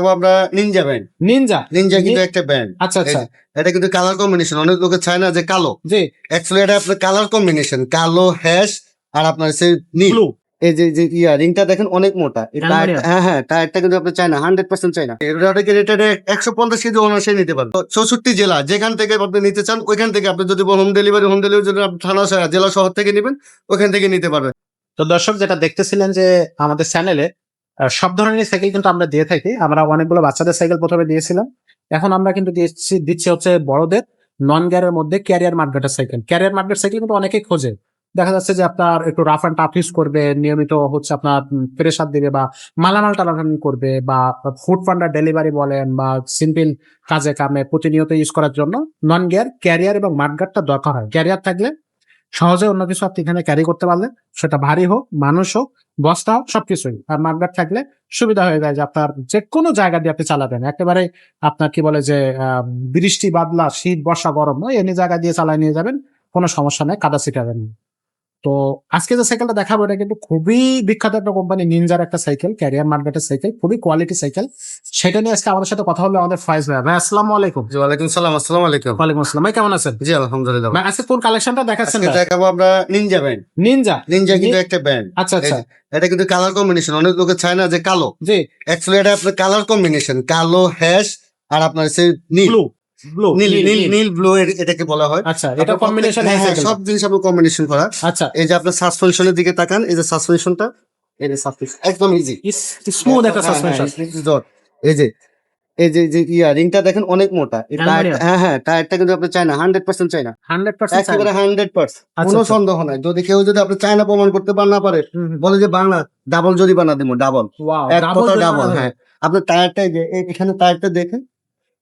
দেখাবো আমরা Ninja brand. Ninja Ninja কিন্তু একটা ব্র্যান্ড। আচ্ছা আচ্ছা, এটা কিন্তু কালার কম্বিনেশন, অনেক লোকে চায় না যে কালো, জি অ্যাকচুয়ালি এটা আপনার কালার কম্বিনেশন, কালো হ্যাশ আর আপনার সে নীল। ব্লু এই যে রিংটা দেখেন অনেক মোটা, এই Aluminium। হ্যাঁ টায়ারটা কিন্তু আপনি চায় না, 100% চায় না। এটা 150 কেজি অনার্সে নিতে পারবেন। 64 জেলা যেখান থেকে আপনি নিতে চান ওইখান থেকে, আপনি যদি হোম ডেলিভারি যদি আপনি থানা জেলা শহর থেকে নেবেন ওখান থেকে নিতে পারবেন। তো দর্শক যেটা দেখতেছিলেন যে আমাদের চ্যানেলে সব ধরনের সাইকেল কিন্তু আমরা দিয়ে থাকি। আমরা অনেকগুলো বাচ্চাদের সাইকেল প্রথমে দিয়েছিলাম, এখন আমরা কিন্তু দিচ্ছি হচ্ছে বড়দের নন গিয়ারের মধ্যে ক্যারিয়ার মার্কেটের সাইকেল। ক্যারিয়ার মার্কেট সাইকেল কিন্তু অনেকেই খোঁজে, দেখা যাচ্ছে যে আপনার একটু রাফ অ্যান্ড টাফ ইউজ করবে, নিয়মিত হচ্ছে আপনার প্রেসার দিবে বা মালামাল টানাটানি করবে, বা ফুড পান্ডার ডেলিভারি বলেন বা সিম্পল কাজে কামে প্রতিনিয়ত ইউজ করার জন্য নন গিয়ার ক্যারিয়ার এবং মার্কেটটা দরকার হয়। ক্যারিয়ার থাকলে সহজে অন্য কিছু আপনি এখানে ক্যারি করতে পারলেন, সেটা ভারী হোক, মানুষ হোক, বস্তা হোক, সবকিছুই। আর মাঠগার্ড থাকলে সুবিধা হয়ে যায় যে আপনার যে কোনো জায়গা দিয়ে আপনি চালাবেন, একেবারে আপনার কি বলে যে বৃষ্টি বাদলা শীত বর্ষা গরম এনি জায়গা দিয়ে চালায় নিয়ে যাবেন, কোনো সমস্যা নেই, কাদা ছিটাবেন। তো আজকে যে সাইকেলটা দেখাবো এটা কিন্তু খুবই বিখ্যাত একটা কোম্পানি, নিনজার একটা সাইকেল, ক্যারিয়ার মার্কেটের সাইকেল, খুবই কোয়ালিটি সাইকেল। সেটা নিয়ে আজকে আমাদের সাথে কথা বলবে আমাদের ফয়েজ ভাই। ভাই আসসালামু আলাইকুম। জি ওয়ালাইকুম সালাম। আসসালামু আলাইকুম। ওয়ালাইকুম আসসালাম ভাই, কেমন আছেন? জি আলহামদুলিল্লাহ। ভাই আজকে কোন কালেকশনটা দেখাচ্ছেন? আজকে দেখাবো আমরা নিনজা ব্র্যান্ড। নিনজা। নিনজা কিন্তু একটা ব্র্যান্ড। আচ্ছা আচ্ছা, এটা কিন্তু কালার কম্বিনেশন, অনেক লোকে চায় না যে কালো, জি অ্যাকচুয়ালি এটা আপনার কালার কম্বিনেশন, কালো হ্যাশ আর আপনার সে নীল। ব্লু ব্লু নীল নীল নীল ব্লু এটাকে বলা হয়। আচ্ছা, এটা কম্বিনেশন সব জিনিস আপনার কম্বিনেশন করা। আচ্ছা, এই যে আপনার সাসপেনশনের দিকে তাকান, এই যে সাসপেনশনটা, এই যে সাসপেনশন একদম ইজি স্মুথ একটা সাসপেনশন। এই যে রিংটা দেখেন অনেক মোটা, এই Aluminium। টায়ারটা কিন্তু আপনি চায় না, 100% চায় না, 100% একেবারে 100%, কোনো আচ্ছা। সন্দেহ নাই। যদি কেউ আপনি চায়না প্রমাণ করতে না পারে, বলে যে বাংলা, ডাবল জরিমানা দিব, ডাবল, ওয়াও, এক কথা ডাবল। হ্যাঁ, আপনার টায়ারটা এখানে টায়ারটা দেখেন,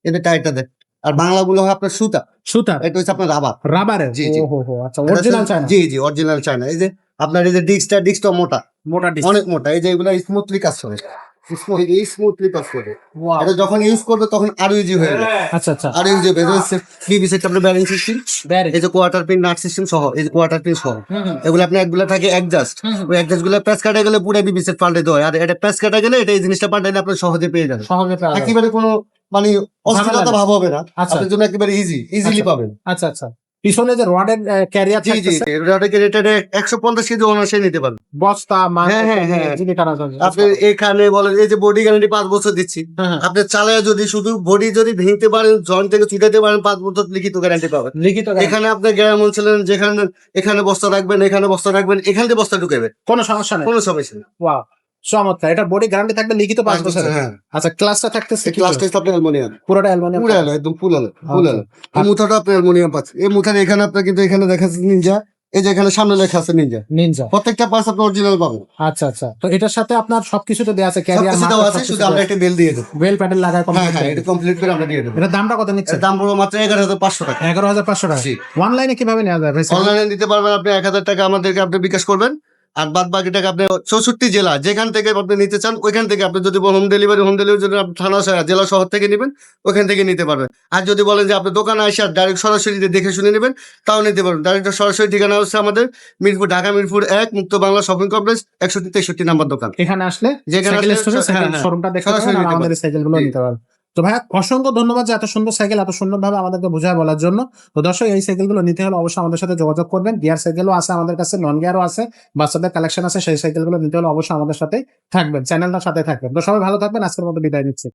এদের টায়ারটা দেখেন, আর বাংলাগুলো হয় আপনার সুতা, এটা হচ্ছে আপনার রাবার, রাবারের। জি জি, আচ্ছা, অরিজিনাল চায়না। জি জি অরিজিনাল চায়না। এই যে আপনার এই যে ডিস্কটা মোটা, মোটা ডিস্ক, অনেক মোটা। এই যে এগুলা স্মুথলি কাজ করে, স্মুথলি কাজ করে। ওয়াও, এটা যখন ইউজ করবে তখন আরো ইজি হয়ে যাবে। আচ্ছা আচ্ছা, আরো ইজি হবে। এটা হচ্ছে বিবিসি আপনার ব্যারিং সিস্টেম, এই যে কোয়ার্টার পিন নাট সিস্টেম সহ, এই যে কোয়ার্টার পিন সহ, এগুলো আপনি একগুলা থাকে অ্যাডজাস্ট, ওই অ্যাডজাস্ট গুলো প্যাচ কাটা গেলে পুরো বিবিসি পাল্টে দেওয়া হয়, আর এটা প্যাচ কাটা গেলে এটা এই জিনিসটা পাল্টাইলে আপনি সহজে পেয়ে যাবেন, সহজে পাওয়া যাবে। একেবারে কোনো মানে অস্থিরতা ভাব হবে না, আচ্ছা। আপনার জন্য একেবারে ইজিলি পাবেন। আচ্ছা আচ্ছা, পিছনে যে রডের ক্যারিয়ার জি জি, থাকতেছে, এটা 150 কেজি অনার্সে নিতে পারবেন। বস্তা মাল হ্যাঁ। জিনিস টানা যাবে। আপনি এখানে বলেন এই যে বডি গ্যারান্টি 5 বছর দিচ্ছি, হ্যাঁ। আপনি চালায় যদি শুধু বডি যদি ভেঙতে পারেন, জয়েন্ট থেকে ছুটাতে পারেন, 5 বছর লিখিত গ্যারান্টি পাবেন। লিখিত এখানে আপনি গ্রাম অঞ্চলের যেখানে এখানে বস্তা রাখবেন, এখানে বস্তা রাখবেন, এখান থেকে বস্তা ঢুকাবে, কোনো সমস্যা নেই, কোনো সমস্যা নেই। ওয়াও চমৎকার। এটা বডি গ্যারান্টি থাকবে লিখিত 5 বছর। হ্যাঁ, আচ্ছা, ক্লাসটা থাকতেছে কি? ক্লাসটা আপনার অ্যালুমিনিয়াম, পুরোটা অ্যালুমিনিয়াম, পুরো একদম ফুল আলো। এই মুথাটা আপনার অ্যালুমিনিয়াম পাচ্ছে। এই মুথার এখানে আপনার কিন্তু এখানে দেখা যাচ্ছে নিনজা, এই যে এখানে সামনে লেখা আছে নিনজা, প্রত্যেকটা পার্টস আপনি অরিজিনাল পাবেন। আচ্ছা আচ্ছা, তো এটার সাথে আপনার সবকিছু তো দেয়া আছে, ক্যারিয়ার সবকিছু দেওয়া আছে, শুধু আমরা একটা বেল দিয়ে দেবো। বেল প্যাডেল লাগায় কমপ্লিট। হ্যাঁ, এটা কমপ্লিট করে আমরা দিয়ে দেবো। এটার দামটা কত নিচ্ছে? দাম পড়বে মাত্র 11,500 টাকা। 11,500 টাকা। জি। অনলাইনে কিভাবে নেওয়া যায় ভাই? অনলাইনে দিতে পারবেন আপনি 1,000 টাকা আমাদেরকে আপনি বিকাশ করবেন, আর বাদ বাকি টাকা আপনি 64 জেলা যেখান থেকে আপনি নিতে চান ওইখান থেকে, আপনি যদি হোম ডেলিভারি যদি আপনি থানা জেলা শহর থেকে নেবেন ওখান থেকে নিতে পারবেন। আর যদি বলেন যে আপনি দোকানে আসে ডাইরেক্ট সরাসরি দেখে শুনে নেবেন তাও নিতে পারবেন। ডাইরেক্ট সরাসরি ঠিকানা হচ্ছে আমাদের ঢাকা মিরপুর 1 মুক্ত বাংলা শপিং কমপ্লেক্স 61-63 নাম্বার দোকান। এখানে আসলে যেখানে শোরুমটা দেখে আমাদের সাইকেলগুলো নিতে পারবেন। তো ভাইয়া অসংখ্য ধন্যবাদ যে এত সুন্দর সাইকেল এত সুন্দরভাবে আমাদেরকে বোঝায় বলার জন্য। তো দর্শক, এই সাইকেলগুলো নিতে হলে অবশ্যই আমাদের সাথে যোগাযোগ করবেন। গিয়ার সাইকেলও আছে আমাদের কাছে, নন গিয়ারও আছে, বাচ্চাদের কালেকশন আছে। সেই সাইকেলগুলো নিতে হলে অবশ্যই আমাদের সাথে থাকবেন, চ্যানেলটার সাথে থাকবেন। তো সবাই ভালো থাকবেন, আজকের মতো বিদায় নিচ্ছি।